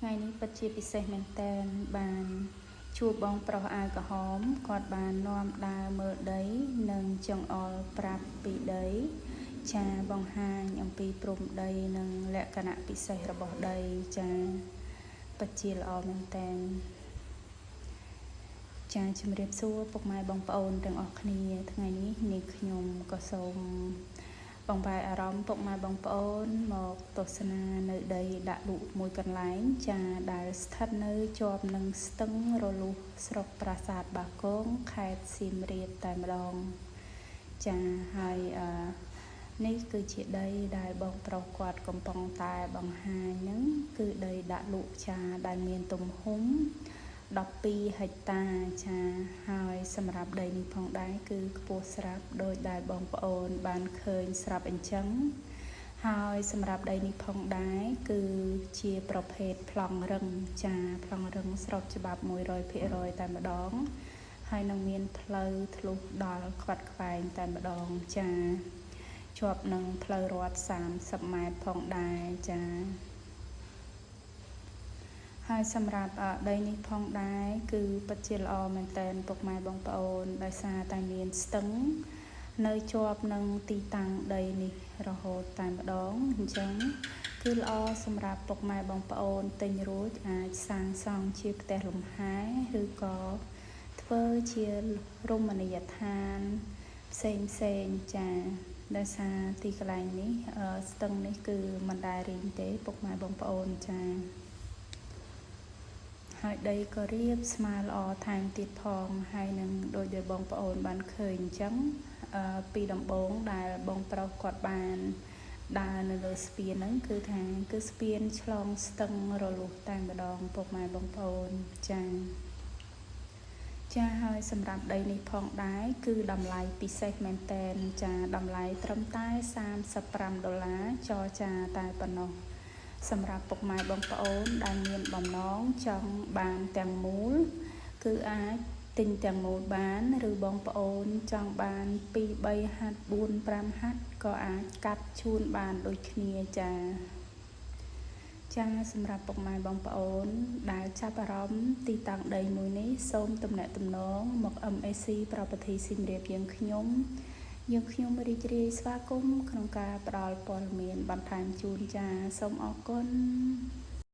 ថ្ងៃនេះពិតជាពិសេសមែនតើបានជួបបងប្រុសអាវក្រហមគាត់បាននាំដើរមើលដីនិងចង្អុលប្រាប់ពីដីចាបង្ហាញអំពីព្រំដីនិងលក្ខណៈពិសេសរបស់ដីចាពិតជាល្អមែនតើចាជំរាបសួរពុកម៉ែបងប្អូនទាំងអស់គ្នាថ្ងៃនេះនាងខ្ញុំក៏សូមបងប្អូនអារម្មណ៍ពុកម៉ែបងប្អូនមកទស្សនានៅដីដាក់លក់មួយកន្លែងចាដែលស្ថិតនៅជាប់នឹងស្ទឹងរលុះស្រុកប្រាសាទបាគងខេត្តសៀមរាបតែម្ដងចាហើយនេះគឺជាដីដែលបងប្រុសគាត់កំពុងតែបង្ហាញហ្នឹងគឺដីដាក់លក់ចាដែលមានទំហំ12ហិកតាចាហើយសម្រាប់ដីនេះផងដែរគឺខ្ពស់ស្រាប់ដោយដែលបងប្អូនបានឃើញស្រាប់អញ្ចឹងហើយសម្រាប់ដីនេះផងដែរគឺជាប្រភេទប្លង់រឹងចាប្លង់រឹងស្របច្បាប់ 100% តែម្ដងហើយនឹងមានផ្លូវធ្លុះដល់ខ្វាត់ខ្វែងតែម្ដងចាជាប់នឹងផ្លូវរដ្ឋ30ម៉ែត្រផងដែរចាហើយសម្រាប់ដីនេះផងដែរគឺពិតជាល្អមែនតើពុកម៉ែបងប្អូនដោយសារតែមានស្ទឹងនៅជាប់នឹងទីតាំងដីនេះរហូតតែម្ដងអញ្ចឹងគឺល្អសម្រាប់ពុកម៉ែបងប្អូនទិញរួចអាចសាងសង់ជាផ្ទះលំហែឬក៏ធ្វើជារមណីយដ្ឋានផ្សេងចាដោយសារទីកន្លែងនេះស្ទឹងនេះគឺមិនដែលរីងទេពុកម៉ែបងប្អូនចាហើយដីក៏រៀបស្មើល្អថែមទៀតផងហើយនឹងដូចដែលបងប្អូនបានឃើញអញ្ចឹងពីដំបូងដែលបងប្រុសគាត់បានដើរនៅលើស្ពានហ្នឹងគឺស្ពានឆ្លងស្ទឹងរលុះតែម្ដងពុកម៉ែបងប្អូនចាហើយសម្រាប់ដីនេះផងដែរគឺតម្លៃពិសេសមែនតើចាតម្លៃត្រឹមតែ$35ចរចាតែប៉ុណ្ណោះសម្រាប់ពុកម៉ែបងប្អូនដែលមានបំណងចង់បានទាំងមូលគឺអាចទិញទាំងមូលបានឬបងប្អូនចង់បាន2 3ហាត់4 5ហាត់ក៏អាចកាត់ជូនបានដូចគ្នាចាសម្រាប់ពុកម៉ែបងប្អូនដែលចាប់អារម្មណ៍ទីតាំងដីមួយនេះសូមទំនាក់ទំនងមក MAC Property សៀមរាបយើងខ្ញុំរីករាយស្វាគមន៍ក្នុងការផ្ដល់ព័ត៌មានបន្ថែមជូនចាសូមអរគុណ